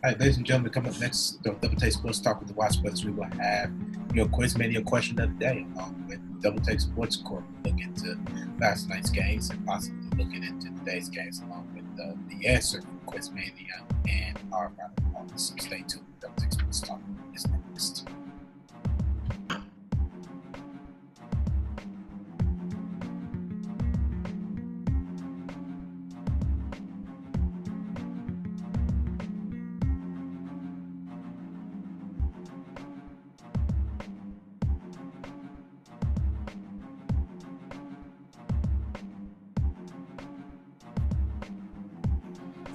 All right, ladies and gentlemen, coming up next, the Double Take Sports Talk with the Watch Brothers. We will have your Quiz-mania question of the day, along with Double Take Sports Corp. We'll look into last night's games and possibly looking into today's games, along with the answer for Quiz-mania and our final thoughts. Stay tuned. Double Take Sports Talk is next.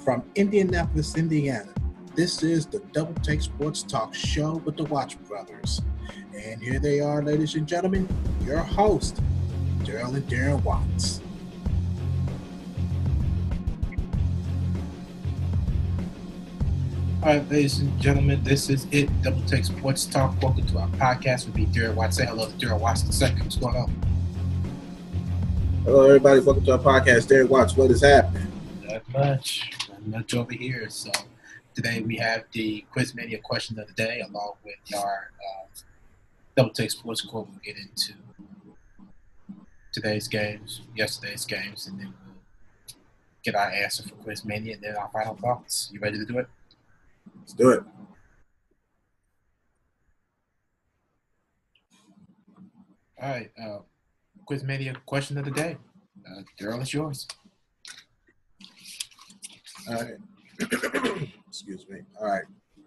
From Indianapolis, Indiana, this is the Double Take Sports Talk show with the Watch Brothers. And here they are, ladies and gentlemen, your host, Daryl and Darren Watts. All right, ladies and gentlemen, this is it. Double Take Sports Talk. Welcome to our podcast. We'll be Darren Watts. Say hello to Darren Watts II. What's going on? Hello, everybody. Welcome to our podcast. Darren Watts, what is happening? Not much over here. So today we have the Quiz-mania question of the day, along with our Double Take Sports Corp. We'll get into today's games, yesterday's games, and then we'll get our answer for Quiz-mania and then our final thoughts. You ready to do it? Let's do it. All right. Quiz-mania question of the day. Daryl, it's yours. All right. Excuse me. All right.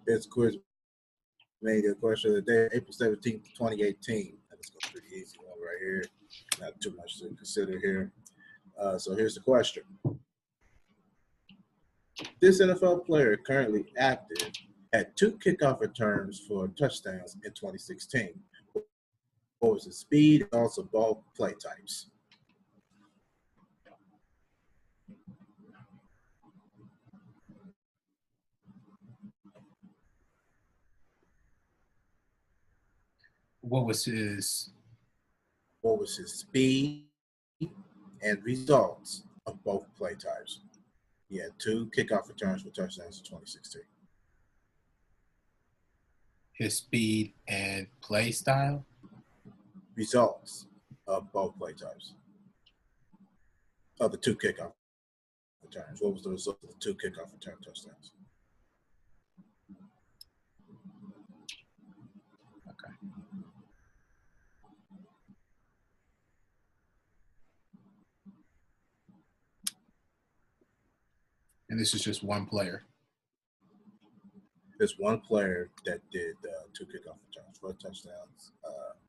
It's Quiz-mania question of the day, April 17th, 2018. That's going to be a pretty easy one right here. Not too much to consider here. So here's the question. This NFL player currently active had 2 kickoff returns for touchdowns in 2016. What was his speed and also ball play types? What was his speed and results of both play types? He had 2 kickoff returns for touchdowns in 2016. His speed and play style? Results of both play types. Of the 2 kickoff returns. What was the result of the 2 kickoff return touchdowns? Okay. And this is just one player. There's one player that did 2 kickoff returns for touchdowns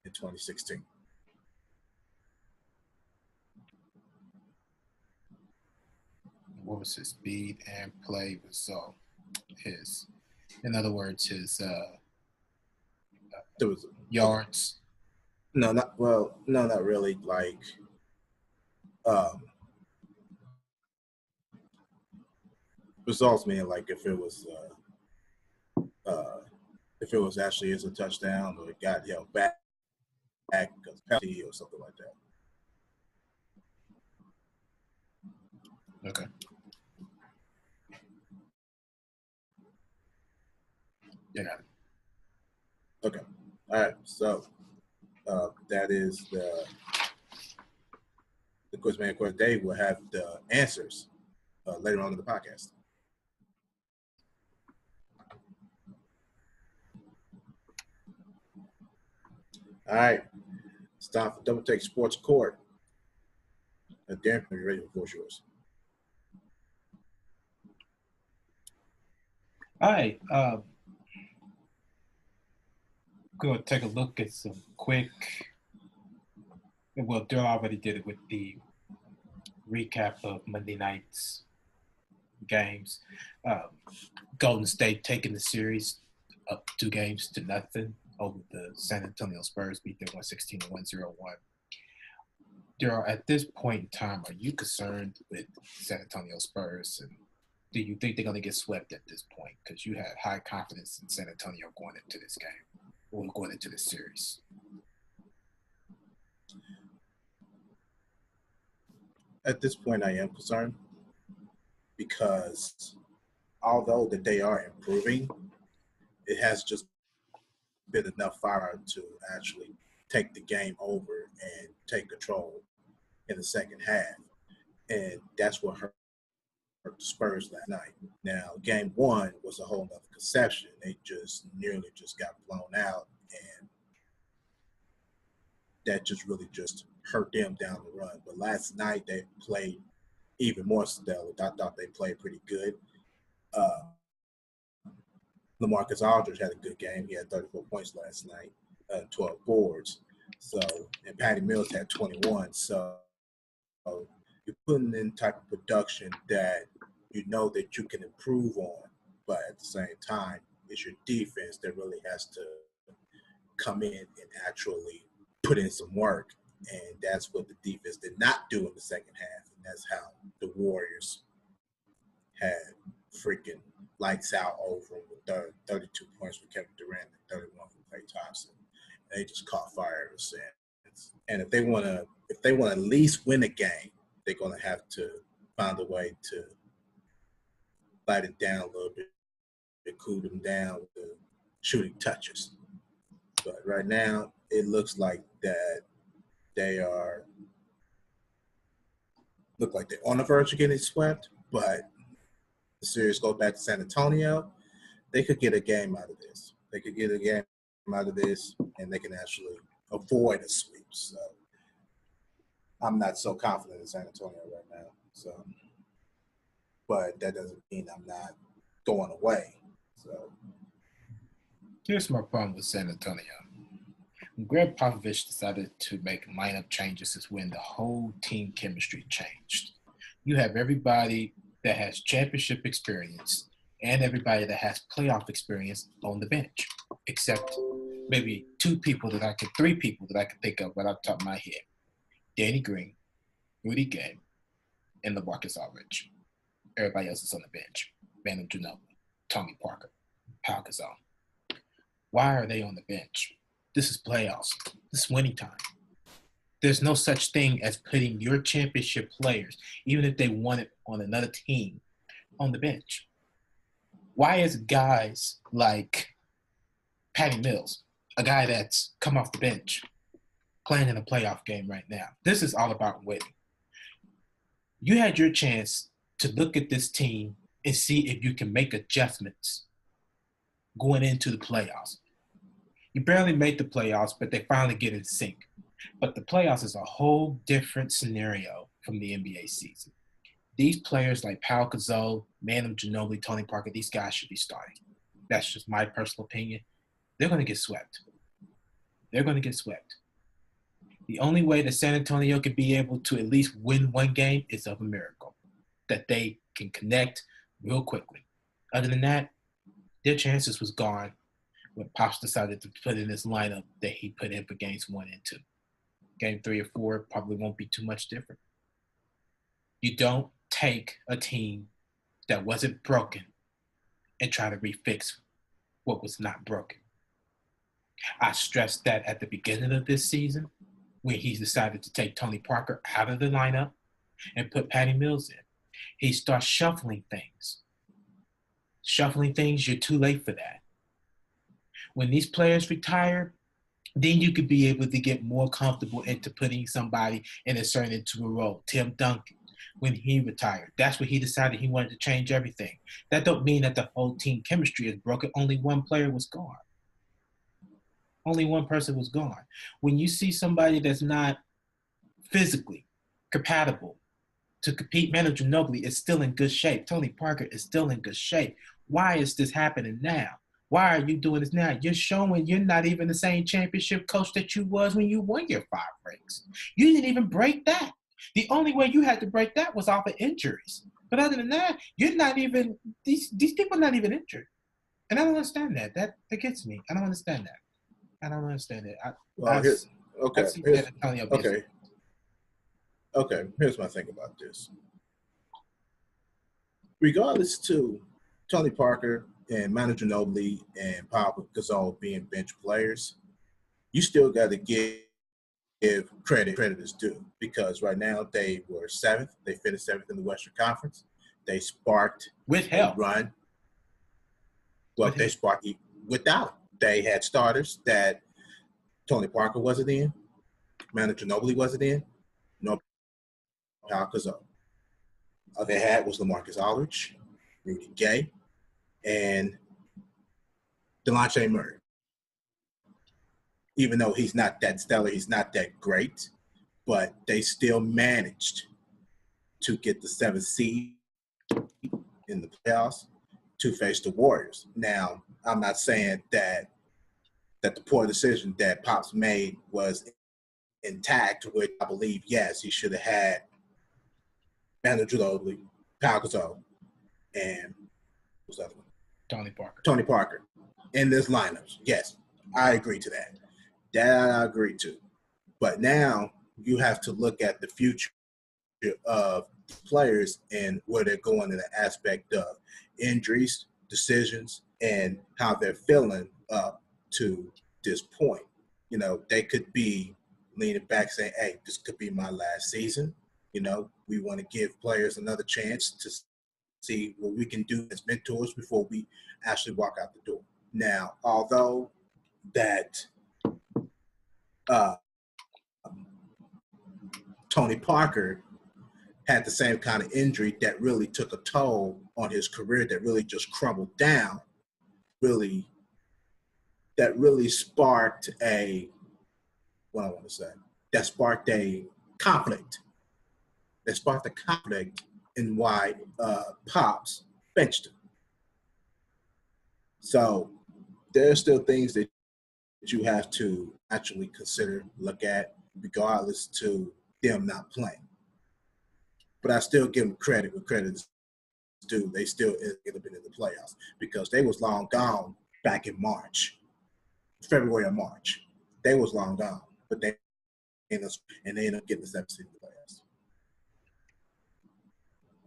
in 2016. What was his speed and play result? In other words, his There was yards. No, not really. Like, results mean like if it was actually as a touchdown or it got held back because penalty or something like that. Okay. Yeah, got it. Okay. All right. So that is the Quiz-mania question day. We'll have the answers later on in the podcast. All right. It's time for Double Take Sports Court. Darren, are you ready? The floor is yours. All right. Going to take a look at some quick. Well, Daryl already did it with the recap of Monday night's games. Golden State taking the series up 2 games to nothing over the San Antonio Spurs, beat them 116-101. Daryl, at this point in time, are you concerned with San Antonio Spurs? And do you think they're going to get swept at this point? Because you had high confidence in San Antonio going into this game or going into this series. at this point I am concerned because although that they are improving, it has just been enough fire to actually take the game over and take control in the second half. And that's what hurt the Spurs last night. Now, game one was a whole nother conception. They just nearly just got blown out, and that just really just hurt them down the run. But last night they played even more stellar. I thought they played pretty good. LaMarcus Aldridge had a good game. He had 34 points last night, 12 boards. So, and Patty Mills had 21. So you're putting in type of production that you know that you can improve on, but at the same time, it's your defense that really has to come in and actually put in some work. And that's what the defense did not do in the second half. And that's how the Warriors had freaking lights out over them with 32 points for Kevin Durant and 31 for Klay Thompson. They just caught fire ever since. And if they want to at least win a game, they're going to have to find a way to light it down a little bit, and cool them down with the shooting touches. But right now, it looks like that they look like they're on the verge of getting swept. But the series goes back to San Antonio. They could get a game out of this. They could get a game out of this, and they can actually avoid a sweep. So I'm not so confident in San Antonio right now. So, but that doesn't mean I'm not going away. So here's my problem with San Antonio. When Greg Popovich decided to make lineup changes is when the whole team chemistry changed. You have everybody that has championship experience and everybody that has playoff experience on the bench, except maybe three people that I could think of right off the top of my head. Danny Green, Rudy Gay, and LaMarcus Aldridge. Everybody else is on the bench. Manu Ginobili, Tony Parker, Pau Gasol. Why are they on the bench? This is playoffs. This is winning time. There's no such thing as putting your championship players, even if they won it on another team, on the bench. Why is guys like Patty Mills, a guy that's come off the bench, playing in a playoff game right now? This is all about winning. You had your chance to look at this team and see if you can make adjustments going into the playoffs. You barely made the playoffs, but they finally get in sync. But the playoffs is a whole different scenario from the NBA season. These players like Pau Gasol, Manu Ginobili, Tony Parker, these guys should be starting. That's just my personal opinion. They're going to get swept. They're going to get swept. The only way that San Antonio could be able to at least win one game is of a miracle, that they can connect real quickly. Other than that, their chances was gone when Pops decided to put in this lineup that he put in for games 1 and 2. Game 3 or 4 probably won't be too much different. You don't take a team that wasn't broken and try to refix what was not broken. I stressed that at the beginning of this season when he decided to take Tony Parker out of the lineup and put Patty Mills in. He starts shuffling things. Shuffling things, you're too late for that. When these players retire, then you could be able to get more comfortable into putting somebody and inserting into a role. Tim Duncan, when he retired, that's when he decided he wanted to change everything. That don't mean that the whole team chemistry is broken. Only one player was gone. Only one person was gone. When you see somebody that's not physically compatible to compete, Manu Ginobili is still in good shape. Tony Parker is still in good shape. Why is this happening now? Why are you doing this now? You're showing you're not even the same championship coach that you was when you won your 5 rings. You didn't even break that. The only way you had to break that was off of injuries. But other than that, you're not even these people are not even injured. And I don't understand that. That gets me. I don't understand that. I don't understand it. Okay. Here's my thing about this. Regardless to Tony Parker and Manu Ginobili and Pau Gasol being bench players, you still got to give give credit is due, because right now they were 7th. They finished 7th in the Western Conference. They sparked with a help. run. Well, they sparked without. They had starters that Tony Parker wasn't in, Manu Ginobili wasn't in, no Pau Gasol. All they had was LaMarcus Aldridge, Rudy Gay, and Delonte Murray. Even though he's not that stellar, he's not that great, but they still managed to get the 7th seed in the playoffs to face the Warriors. Now, I'm not saying that the poor decision that Pops made was intact, which I believe, yes, he should have had Manu Ginobili, Pau Gasol, and who's the other one? Tony Parker in this lineup. Yes, I agree to that. That I agree to. But now you have to look at the future of players and where they're going in the aspect of injuries, decisions, and how they're feeling up to this point. You know, they could be leaning back saying, hey, this could be my last season. You know, we want to give players another chance to see what we can do as mentors before we actually walk out the door. Now, although that Tony Parker had the same kind of injury that really took a toll on his career, that really just crumbled down, that really sparked a conflict. That sparked a conflict in why Pops benched him. So there are still things that you have to actually consider, look at, regardless to them not playing. But I still give them credit where credit is due. They still end up in the playoffs because they was long gone back in February or March. They was long gone, but they ended up getting the 7th seed in the playoffs.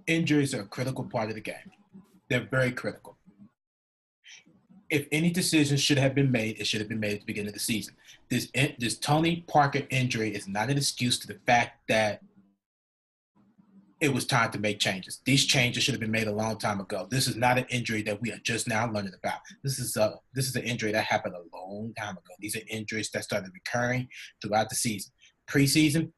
Injuries are a critical part of the game. They're very critical. If any decision should have been made, it should have been made at the beginning of the season. This Tony Parker injury is not an excuse to the fact that it was time to make changes. These changes should have been made a long time ago. This is not an injury that we are just now learning about. This is an injury that happened a long time ago. These are injuries that started recurring throughout the season. Preseason,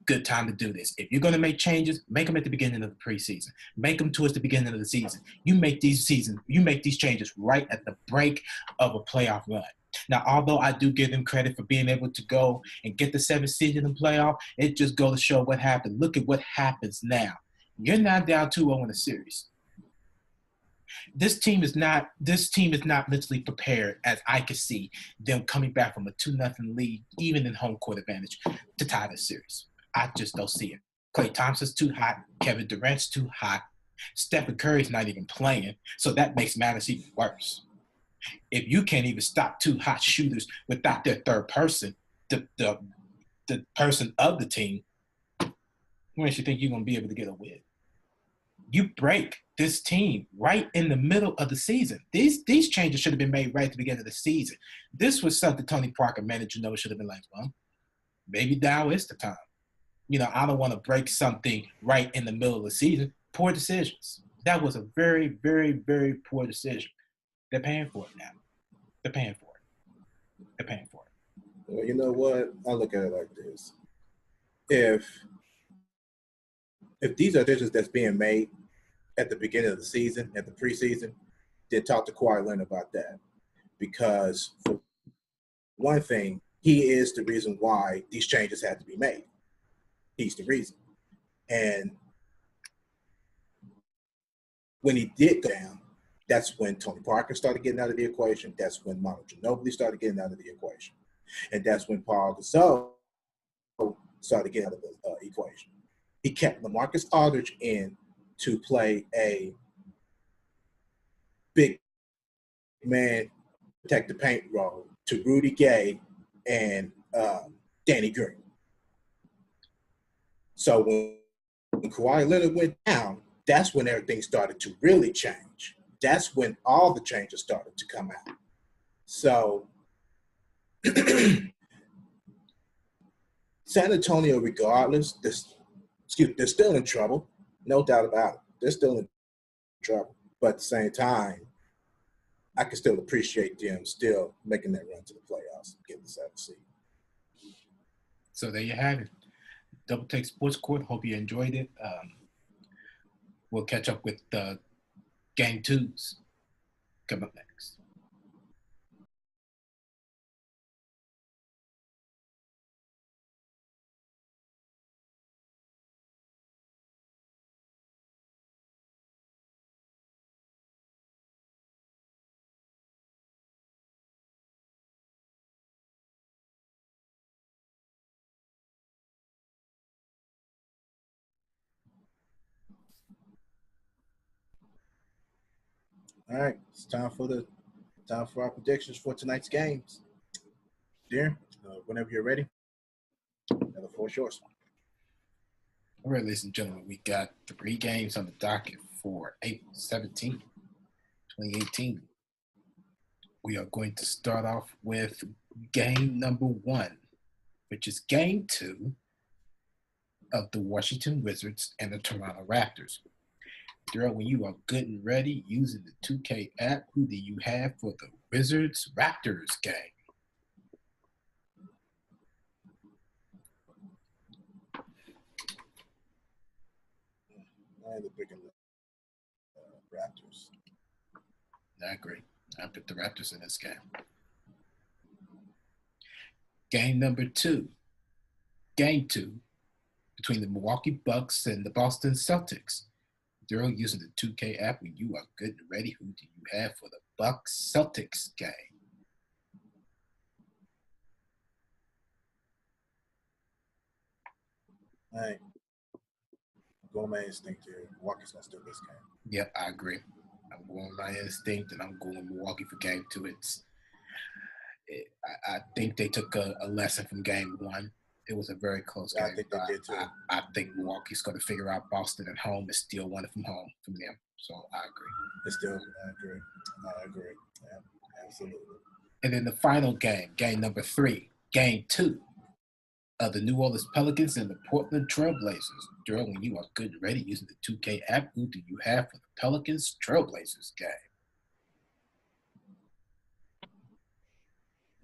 good time to do this. If you're going to make changes, make them at the beginning of the preseason. Make them towards the beginning of the season. You make these changes right at the break of a playoff run. Now, although I do give them credit for being able to go and get the 7th seed in the playoff, it just goes to show what happened. Look at what happens now. You're now down 2-0 in the series. This team is not mentally prepared, as I can see them coming back from a 2-0 lead, even in home court advantage, to tie this series. I just don't see it. Klay Thompson's too hot. Kevin Durant's too hot. Stephen Curry's not even playing, so that makes matters even worse. If you can't even stop 2 hot shooters without their third person, the person of the team, what makes you think you're going to be able to get a win? You break this team right in the middle of the season. These changes should have been made right at the beginning of the season. This was something Tony Parker, manager, should have been like, well, maybe now is the time. You know, I don't want to break something right in the middle of the season. Poor decisions. That was a very, very, very poor decision. They're paying for it now. They're paying for it. Well, you know what? I look at it like this. If these are decisions that's being made at the beginning of the season, at the preseason, then talk to Kawhi Leonard about that. Because for one thing, he is the reason why these changes had to be made. He's the reason. And when he did go down, that's when Tony Parker started getting out of the equation. That's when Manu Ginobili started getting out of the equation. And that's when Pau Gasol started getting out of the equation. He kept LaMarcus Aldridge in to play a big man, protect the paint role to Rudy Gay and Danny Green. So when Kawhi Leonard went down, that's when everything started to really change. That's when all the changes started to come out. So San Antonio, regardless, they're still in trouble. No doubt about it. They're still in trouble. But at the same time, I can still appreciate them still making that run to the playoffs, getting the 7th seed. So there you have it. Double Take Sports Court. Hope you enjoyed it. We'll catch up with Game 2s coming up next. All right, it's time for our predictions for tonight's games. Darren, whenever you're ready, the floor is yours. All right, ladies and gentlemen, we got 3 games on the docket for April 17th, 2018. We are going to start off with game number 1, which is game 2 of the Washington Wizards and the Toronto Raptors. Daryl, when you are good and ready using the 2K app, who do you have for the Wizards Raptors game? I end up picking the Raptors. I agree. I picked the Raptors in this game. Game number 2. Game 2 between the Milwaukee Bucks and the Boston Celtics. Daryl, using the 2K app, when you are good and ready, who do you have for the Bucks Celtics game? All right. Going my instinct here. Milwaukee's going to steal this game. Yep, I agree. I'm going with my instinct, and I'm going Milwaukee for game 2. I think they took a lesson from game 1. It was a very close game. I think they did too. I think Milwaukee's going to figure out Boston at home and steal one from home from them. So I agree. I agree. Yeah, absolutely. And then the final game number 3, game 2 of the New Orleans Pelicans and the Portland Trailblazers. Daryl, when you are good and ready using the 2K app, who do you have for the Pelicans Trailblazers game?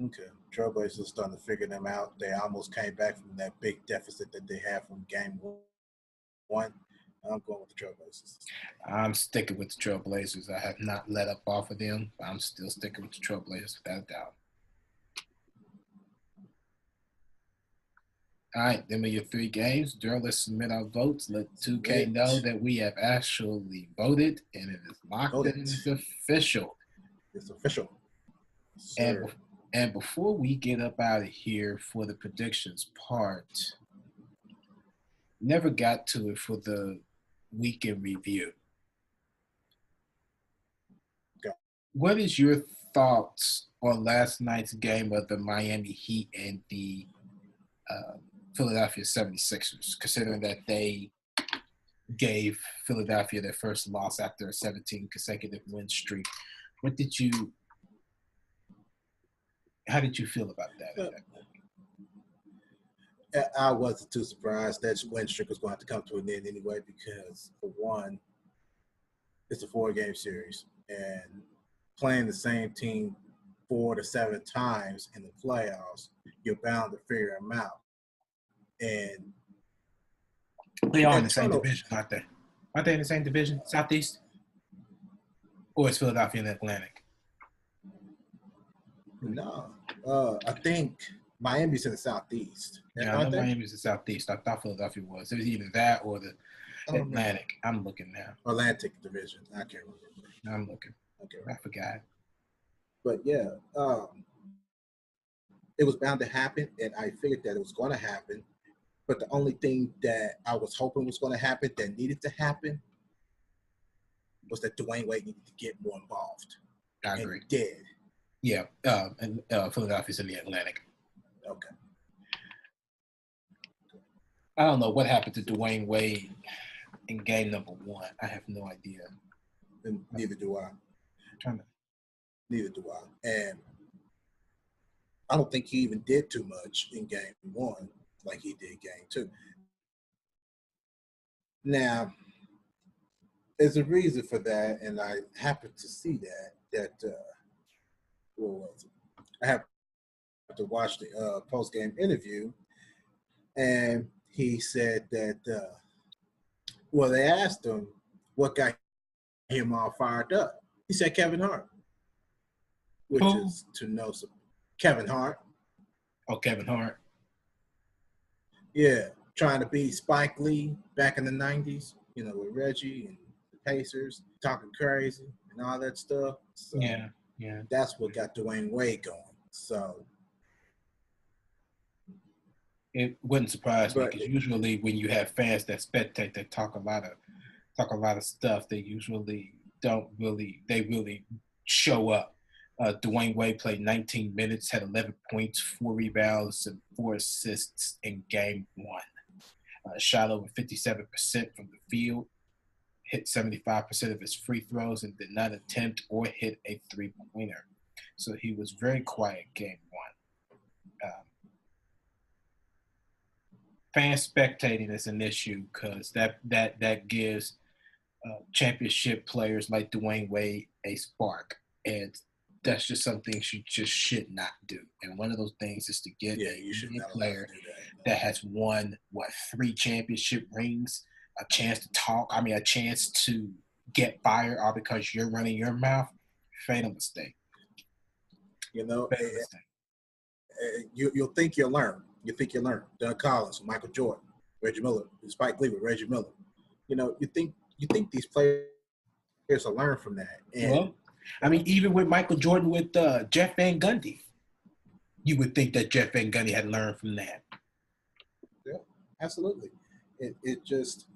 Okay. Trailblazers starting to figure them out. They almost came back from that big deficit that they had from game 1. I'm going with the Trailblazers. I'm sticking with the Trailblazers. I have not let up off of them. I'm still sticking with the Trailblazers without a doubt. All right, then with your 3 games, Daryl, let's submit our votes. Let 2K know that we have actually voted, and it is locked and it's official. It's official. And before we get up out of here for the predictions part, never got to it for the weekend review. Okay. What is your thoughts on last night's game of the Miami Heat and the Philadelphia 76ers, considering that they gave Philadelphia their first loss after a 17 consecutive win streak? How did you feel about that? I wasn't too surprised that win streak was going to have to come to an end anyway, because for one, it's a 4-game series, and playing the same team 4 to 7 times in the playoffs, you're bound to figure them out. And they are in the same division, aren't they? Aren't they in the same division, Southeast? Or is Philadelphia in the Atlantic? No. I think Miami's in the Southeast. Yeah, I know Miami's in the Southeast. I thought Philadelphia was. It was either that or the Atlantic. I'm looking now. Atlantic division. I can't remember. I'm looking. Okay. I forgot. But yeah, it was bound to happen, and I figured that it was going to happen. But the only thing that I was hoping was going to happen, that needed to happen, was that Dwayne Wade needed to get more involved. I agree. And he did. Yeah, and Philadelphia's in the Atlantic. Okay. I don't know what happened to Dwayne Wade in game number 1. I have no idea. And neither do I. Neither do I. And I don't think he even did too much in game 1. like he did game 2. Now, there's a reason for that, and I happened to see that what was it? I happened to watch the post-game interview, and he said that, well, they asked him what got him all fired up. He said Kevin Hart, which is to know some Kevin Hart. Oh, Kevin Hart. Yeah, trying to beat Spike Lee back in the 90s, with Reggie and the Pacers, talking crazy and all that stuff. So Yeah. that's what got Dwayne Wade going. So it wouldn't surprise me because usually when you have fans that spectate that talk a lot of stuff, they usually really show up. Dwayne Wade played 19 minutes, had 11 points, 4 rebounds, and 4 assists in game 1. Shot over 57% from the field, hit 75% of his free throws, and did not attempt or hit a three-pointer. So he was very quiet game 1. Fan spectating is an issue because that gives championship players like Dwayne Wade a spark, and that's just something you just should not do. And one of those things is to get a player that has won 3 championship rings a chance to talk. I mean, a chance to get fired all because you're running your mouth. Fatal mistake. You'll think you'll learn. You think you'll learn. Doug Collins, Michael Jordan, Reggie Miller, Spike Lee with Reggie Miller. You think these players will learn from that. And, I mean, even with Michael Jordan with Jeff Van Gundy, you would think that Jeff Van Gundy had learned from that. Yeah, absolutely. It just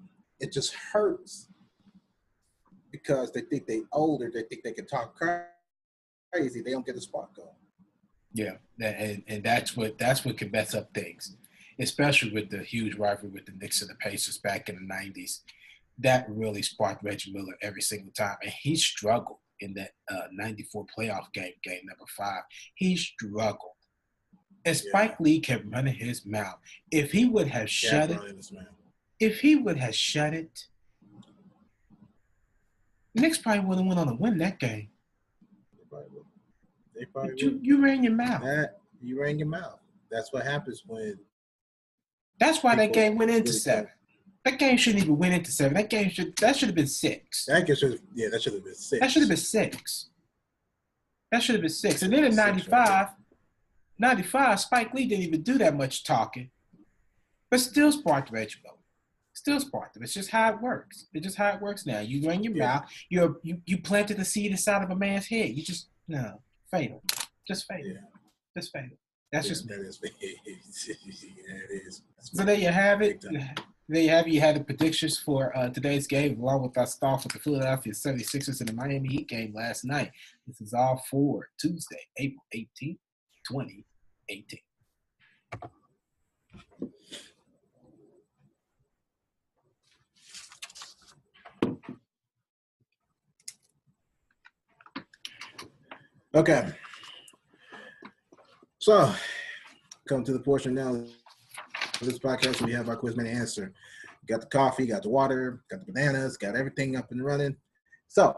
hurts because they think they older. They think they can talk crazy. They don't get the spark going. Yeah, and that's what can mess up things, especially with the huge rivalry with the Knicks and the Pacers back in the 90s. That really sparked Reggie Miller every single time, and he struggled in that 94 playoff game number 5. He struggled. And Spike Lee kept running his mouth. If he would have shut it, Knicks probably would have went on to win that game. They probably you ran your mouth. You ran your mouth. That's what happens when. That's why that game went into 7. That game shouldn't even win into 7. That should have been 6. That should have been 6. That should have been 6. And then in 95, Spike Lee didn't even do that much talking, but still sparked Reggie Miller. Still sparked him. It's just how it works. It's just how it works now. You run your mouth. You planted the seed inside of a man's head. You just fatal. Just fatal. Yeah. Just fatal. That's just me. That is. Yeah, it is. So there you have it. There you have it. You had the predictions for today's game, along with our start with the Philadelphia 76ers and the Miami Heat game last night. This is all for Tuesday, April 18th, 2018. Okay. So, come to the portion now of this podcast where we have our Quiz-mania answer. Got the coffee, got the water, got the bananas, got everything up and running. So,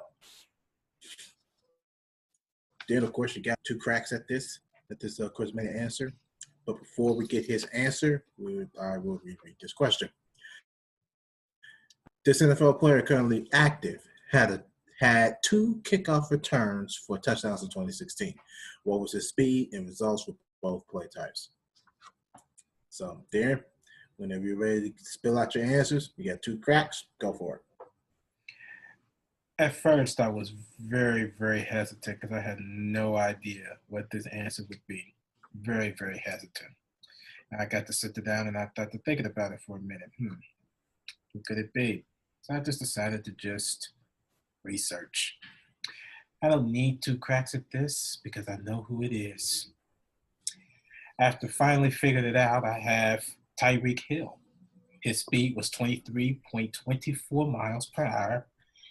then of course you got 2 cracks at this Quiz-mania answer. But before we get his answer, I will read this question. This NFL player currently active had 2 kickoff returns for touchdowns in 2016. What was his speed and results with both play types? So there, whenever you're ready to spill out your answers, you got 2 cracks, go for it. At first, I was very, very hesitant because I had no idea what this answer would be. Very, very hesitant. And I got to sit down and I started thinking about it for a minute. Who could it be? So I just decided to just research. I don't need 2 cracks at this because I know who it is. After finally figuring it out, I have Tyreek Hill. His speed was 23.24 miles per hour.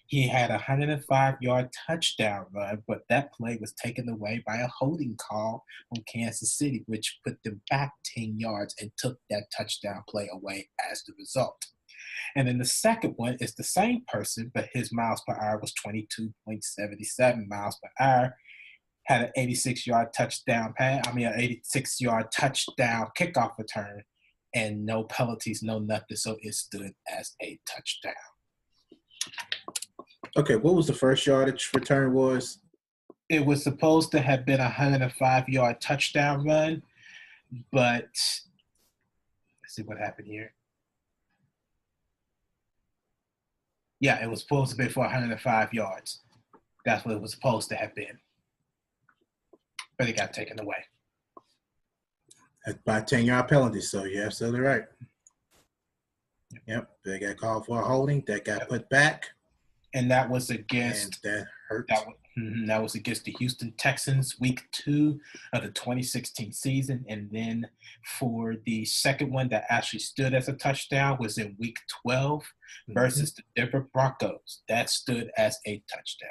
He had a 105-yard touchdown run, but that play was taken away by a holding call on Kansas City, which put them back 10 yards and took that touchdown play away as the result. And then the second one is the same person, but his miles per hour was 22.77 miles per hour. Had an 86-yard touchdown pass. An 86-yard touchdown kickoff return, and no penalties, no nothing. So it stood as a touchdown. Okay, what was the first yardage return was? It was supposed to have been a 105-yard touchdown run, but let's see what happened here. Yeah, it was supposed to be for 105 yards. That's what it was supposed to have been. But it got taken away. That's by 10-yard penalty, so you're absolutely right. Yep, they got called for a holding. That got put back. And that was against that hurt. That was against the Houston Texans, week 2 of the 2016 season. And then for the second one that actually stood as a touchdown was in week 12 versus the Denver Broncos. That stood as a touchdown.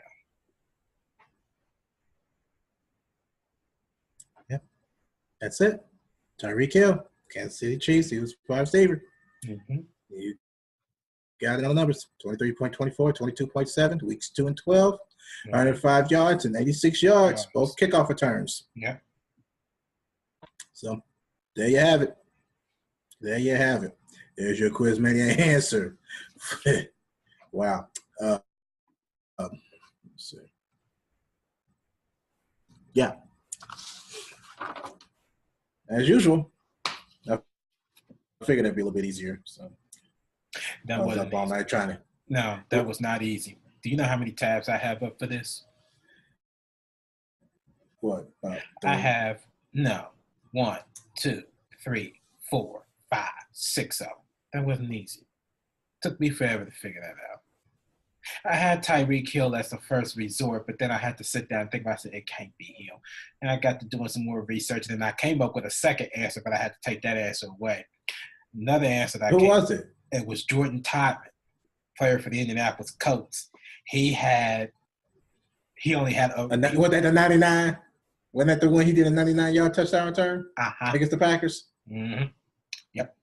Yep, that's it. Tyreek Hill, Kansas City Chiefs. He was wide receiver. You got it on the numbers: 23.24, 22.7, weeks 2 and 12, 105 yards and 86 yards, both kickoff returns. Yeah. So there you have it. There you have it. There's your Quiz-mania answer. Wow. Let's see. Yeah. As usual, I figured that'd be a little bit easier. So that was up all night trying to. No, that was not easy. Do you know how many tabs I have up for this? What? I have 1, 2, 3, 4, 5, 6 of them. That wasn't easy. Took me forever to figure that out. I had Tyreek Hill as the first resort, but then I had to sit down and think about it. It can't be him. And I got to doing some more research, and then I came up with a second answer, but I had to take that answer away. Another answer that Who was it? It was Jordan Todman, player for the Indianapolis Colts. He only had was that the 99? Wasn't that the one he did a 99-yard touchdown return against the Packers? Mm-hmm. Yep.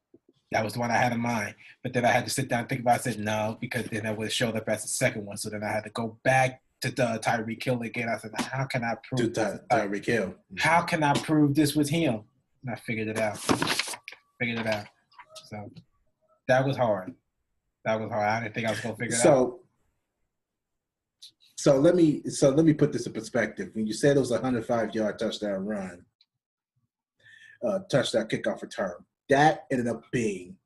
That was the one I had in mind. But then I had to sit down and think about it. I said no, because then that would have showed up as the second one. So then I had to go back to Tyreek Hill again. I said, how can I prove Tyreek Hill? How can I prove this was him? And I figured it out. So that was hard. I didn't think I was going to figure it out. So let me put this in perspective. When you said it was a 105-yard touchdown run, touchdown kickoff return, that ended up being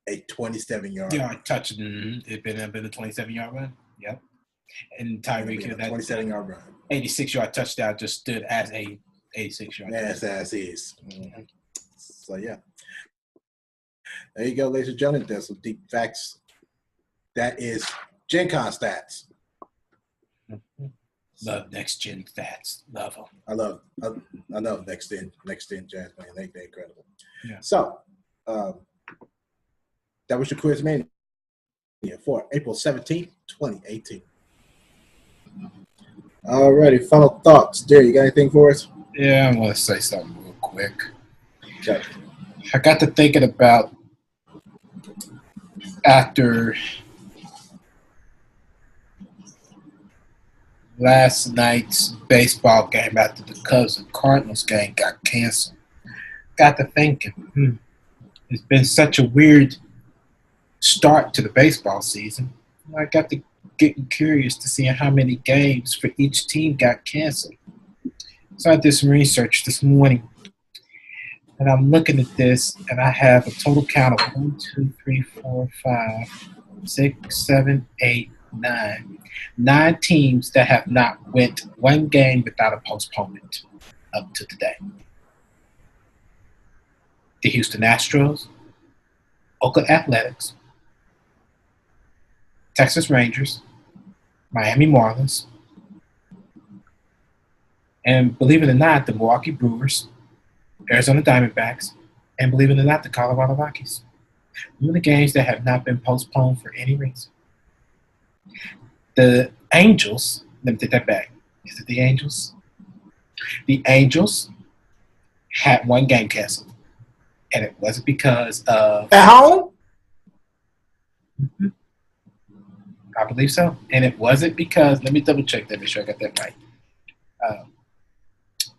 a 27-yard touchdown. It been a 27-yard run. Yep. And Tyreek Hill, that 27-yard run, 86-yard touchdown just stood as a 86-yard. Yes, as is. Mm-hmm. So yeah, there you go, ladies and gentlemen. There's some deep facts. That is Gen Con stats. Love next gen stats. Love them. I love next gen jazz, man. They're incredible. Yeah. So that was your Quiz-mania for April 17th, 2018. All righty, final thoughts. Jerry, you got anything for us? Yeah, I want to say something real quick. Okay. I got to thinking about after last night's baseball game, after the Cubs and Cardinals game got canceled. Got to thinking, it's been such a weird start to the baseball season. I got to getting curious to see how many games for each team got canceled. So I did some research this morning, and I'm looking at this, and I have a total count of 1, 2, 3, 4, 5, 6, 7, 8, 9. 9 teams that have not went one game without a postponement up to today. The Houston Astros, Oakland Athletics, Texas Rangers, Miami Marlins, and believe it or not, the Milwaukee Brewers, Arizona Diamondbacks, and believe it or not, the Colorado Rockies. Those are the games that have not been postponed for any reason. The Angels, let me take that back. Is it the Angels? The Angels had one game canceled, and it wasn't because of At home? I believe so, and it wasn't because. Let me double check that, make sure I got that right.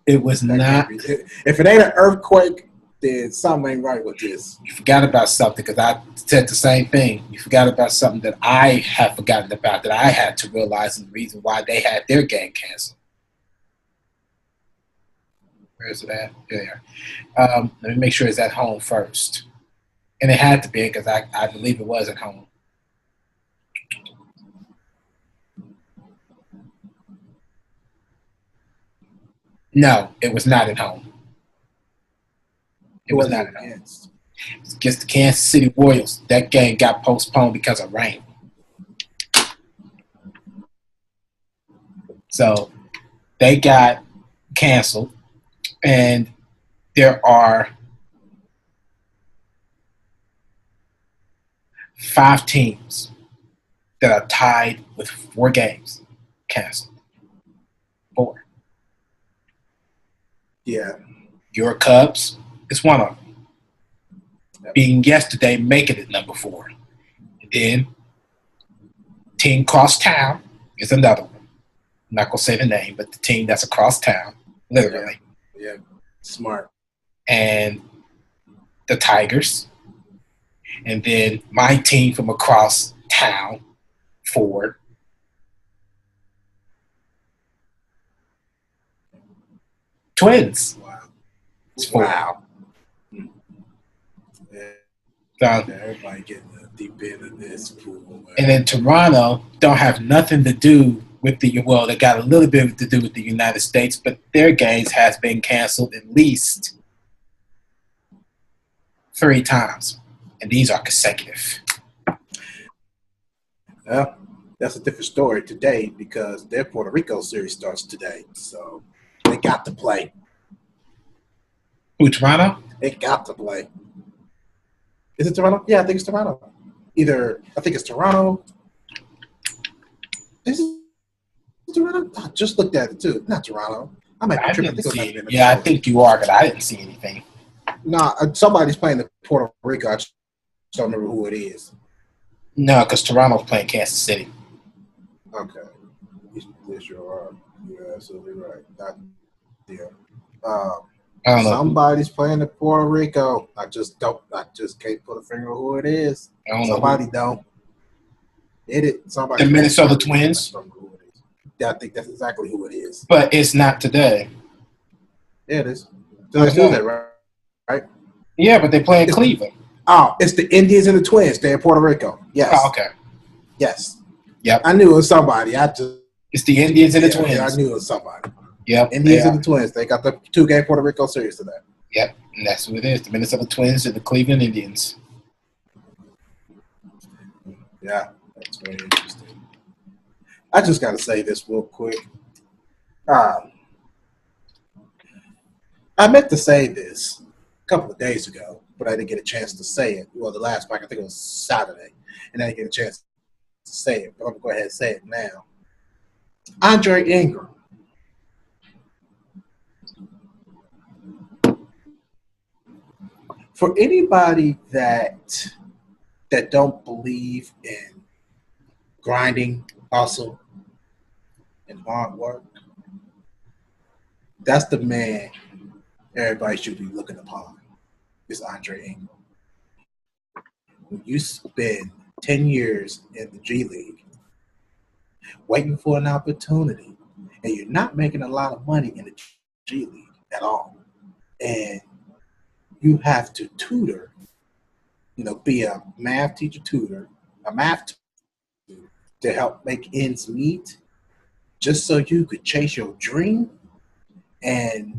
It was That not. can't be. If it ain't an earthquake, then something ain't right with this. You forgot about something because I said the same thing. You forgot about something that I have forgotten about that I had to realize is the reason why they had their game canceled. Where is it at? There. Let me make sure it's at home first. And it had to be because I believe it was at home. No, it was not at home. It was not at home. It's against the Kansas City Royals. That game got postponed because of rain. So they got canceled, and there are 5 teams that are tied with 4 games canceled. 4. Yeah. Your Cubs is one of them. Being yesterday, making it number 4. And then team across town is another one. I'm not going to say the name, but the team that's across town, literally. Yeah. Smart. And the Tigers. And then my team from across town, Ford. Twins. Wow. It's 4. Wow. So, everybody getting a deep end of this pool. And then Toronto don't have nothing to do with they got a little bit to do with the United States, but their games has been canceled at least 3 times. And these are consecutive. Well, that's a different story today because their Puerto Rico series starts today. So they got to play. Who, Toronto? They got to play. Is it Toronto? Yeah, I think it's Toronto. I think it's Toronto. Is it Toronto? I just looked at it too. Not Toronto. I might be tripping. I think you are, but I didn't see anything. Nah, somebody's playing the Puerto Rico. I just don't remember who it is. No, because Toronto's playing Kansas City. Okay. Yes, you are. You're absolutely right. Somebody's playing the Puerto Rico. I just can't put a finger on who it is. Somebody don't. Somebody. The Minnesota Twins. Yeah, I think that's exactly who it is. But it's not today. Yeah, it is. Tuesday, right? Yeah, but they play in Cleveland. Oh, it's the Indians and the Twins. They're in Puerto Rico. Yes. Oh, okay. Yes. Yep. I knew it was somebody. It's the Indians and the Twins. Yeah, I knew it was somebody. Yep. Indians and the Twins. They got the 2-game Puerto Rico series today. Yep. And that's who it is. The Minnesota Twins and the Cleveland Indians. Yeah, that's very interesting. I just got to say this real quick. I meant to say this a couple of days ago, but I didn't get a chance to say it. Well, the last week, I think it was Saturday, and I didn't get a chance to say it, but I'm going to go ahead and say it now. Andre Ingram. For anybody that don't believe in grinding, hustle, and hard work, that's the man everybody should be looking upon. Is Andre Ingram. When you spend 10 years in the G League, waiting for an opportunity, and you're not making a lot of money in the G League at all, and you have to tutor, be a math teacher tutor, a math tutor to help make ends meet, just so you could chase your dream, and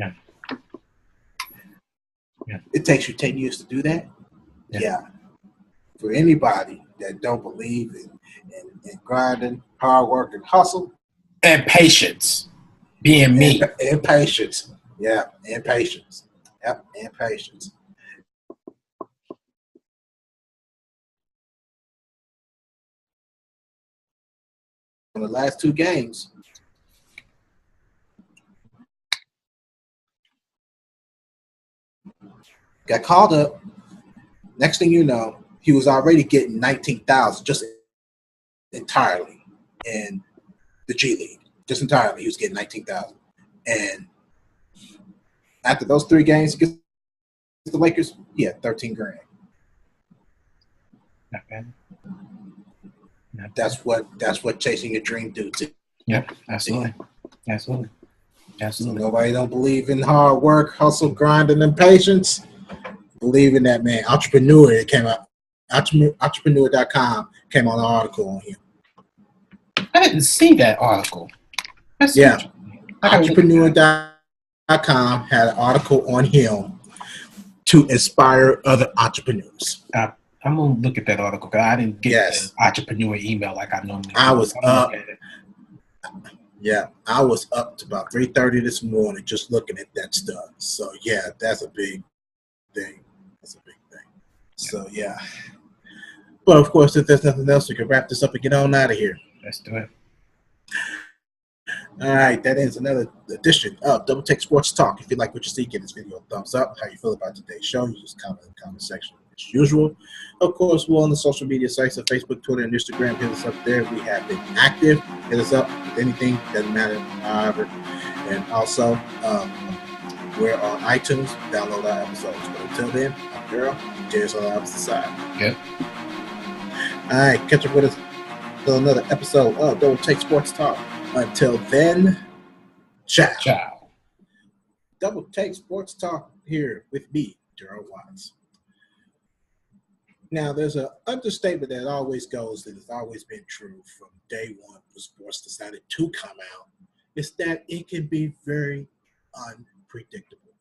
it takes you 10 years to do that. Yeah. For anybody that don't believe in grinding, hard work, and hustle. And patience. Being me. And patience. Yeah, and patience. Yep, and patience. on the last two games. Got called up. Next thing you know, he was already getting 19,000 just entirely in the G League. Just entirely, he was getting 19,000. And after those three games against the Lakers, he had 13 grand. Not bad. Not bad. That's what chasing your dream do to. Yep, absolutely. Absolutely. So Absolutely. nobody don't believe in hard work, hustle, grinding, and patience. Believe in that, man. Entrepreneur, it came out. Entrepreneur.com came on an article on him. I didn't see that article. That's Yeah. interesting. Entrepreneur.com had an article on him to inspire other entrepreneurs. I'm going to look at that article because I didn't get Yes. the entrepreneur email like I normally do. I was I'm up. look at it. Yeah, I was up to about 3:30 this morning just looking at that stuff. So, yeah, that's a big thing. That's a big thing. So, yeah. But, of course, if there's nothing else, we can wrap this up and get on out of here. Let's do it. All right, that ends another edition of Double Take Sports Talk. If you like what you see, give this video a thumbs up. How you feel about today's show, you just comment in the comment section as usual. Of course, we're on the social media sites of Facebook, Twitter, and Instagram. Hit us up there. We have been active. Hit us up with anything. Doesn't matter, however. And also, we're on iTunes. Download our episodes. But until then, I'm Daryl. Cheers on the opposite side. Yep. All right, catch up with us on another episode of Double Take Sports Talk. Until then, ciao. Ciao. Double Take Sports Talk here with me, Daryl Watts. Now, there's an understatement that always goes that has always been true from day one when sports decided to come out, is that it can be very unpredictable.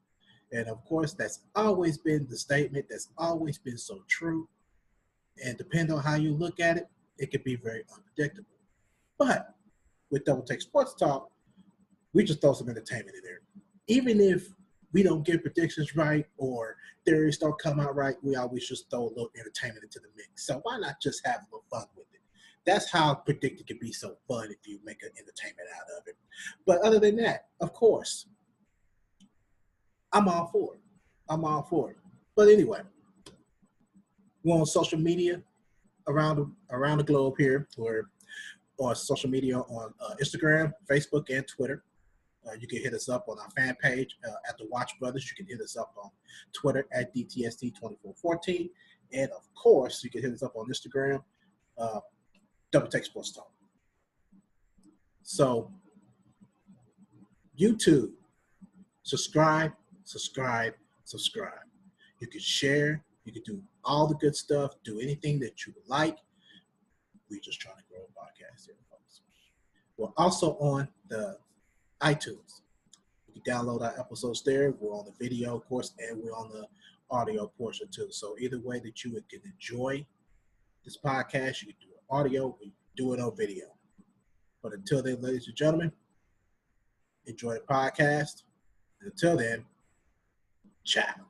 And, of course, that's always been the statement that's always been so true. And depending on how you look at it, it can be very unpredictable. But with Double Take Sports Talk, we just throw some entertainment in there. Even if we don't get predictions right or theories don't come out right, we always just throw a little entertainment into the mix. So why not just have a little fun with it? That's how predicting can be so fun if you make an entertainment out of it. But other than that, of course, I'm all for it. I'm all for it. But anyway, we're on social media around the globe here. We're on social media on Instagram, Facebook, and Twitter. You can hit us up on our fan page at the Watch Brothers. You can hit us up on Twitter at DTST2414. And, of course, you can hit us up on Instagram, Double Take Sports Talk. So, YouTube, subscribe. You can share. You can do all the good stuff. Do anything that you would like. We're just trying to grow a podcast here, folks. We're also on the iTunes. You can download our episodes there. We're on the video, of course, and we're on the audio portion too. So either way that you can enjoy this podcast, you can do it audio, we do it on video. But until then, ladies and gentlemen, enjoy the podcast. And until then, ciao.